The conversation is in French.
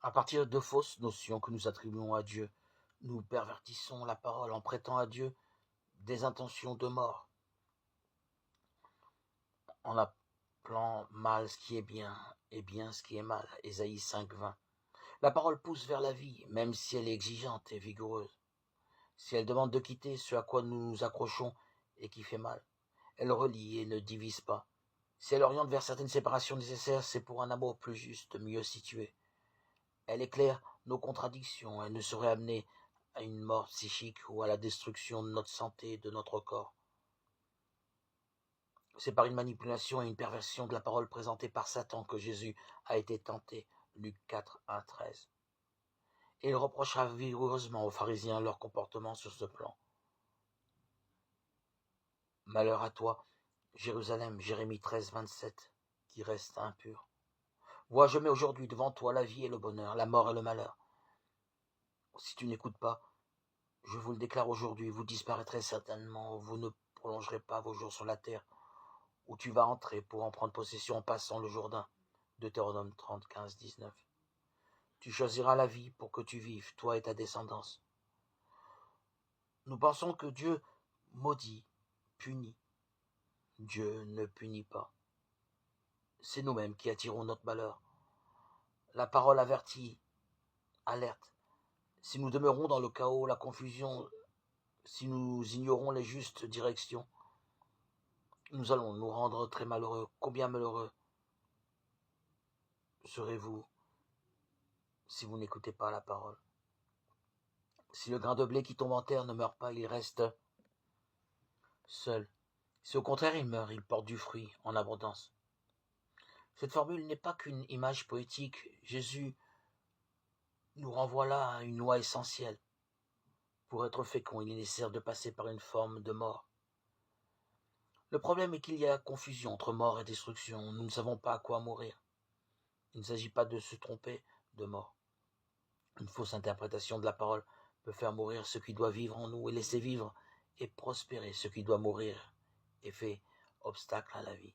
À partir de fausses notions que nous attribuons à Dieu, nous pervertissons la parole en prêtant à Dieu des intentions de mort, en appelant mal ce qui est bien et bien ce qui est mal. Ésaïe 5:20. La parole pousse vers la vie, même si elle est exigeante et vigoureuse. Si elle demande de quitter ce à quoi nous nous accrochons et qui fait mal, elle relie et ne divise pas. Si elle oriente vers certaines séparations nécessaires, c'est pour un amour plus juste, mieux situé. Elle éclaire nos contradictions, elle ne saurait amener à une mort psychique ou à la destruction de notre santé et de notre corps. C'est par une manipulation et une perversion de la parole présentée par Satan que Jésus a été tenté. Luc 4:1-13. Et il reprochera vigoureusement aux pharisiens leur comportement sur ce plan. Malheur à toi, Jérusalem, Jérémie 13:27, qui reste impur. Vois, je mets aujourd'hui devant toi la vie et le bonheur, la mort et le malheur. Si tu n'écoutes pas, je vous le déclare aujourd'hui, vous disparaîtrez certainement, vous ne prolongerez pas vos jours sur la terre, où tu vas entrer pour en prendre possession en passant le Jourdain. Deutéronome 30, 15, 19. Tu choisiras la vie pour que tu vives, toi et ta descendance. Nous pensons que Dieu maudit, punit. Dieu ne punit pas. C'est nous-mêmes qui attirons notre malheur. La parole avertit, alerte. Si nous demeurons dans le chaos, la confusion, si nous ignorons les justes directions, nous allons nous rendre très malheureux. Combien malheureux serez-vous si vous n'écoutez pas la parole? Si le grain de blé qui tombe en terre ne meurt pas, il reste seul. Si au contraire il meurt, il porte du fruit en abondance. Cette formule n'est pas qu'une image poétique. Jésus nous renvoie là à une loi essentielle. Pour être fécond, il est nécessaire de passer par une forme de mort. Le problème est qu'il y a confusion entre mort et destruction. Nous ne savons pas à quoi mourir. Il ne s'agit pas de se tromper de mort. Une fausse interprétation de la parole peut faire mourir ce qui doit vivre en nous et laisser vivre et prospérer ce qui doit mourir et fait obstacle à la vie.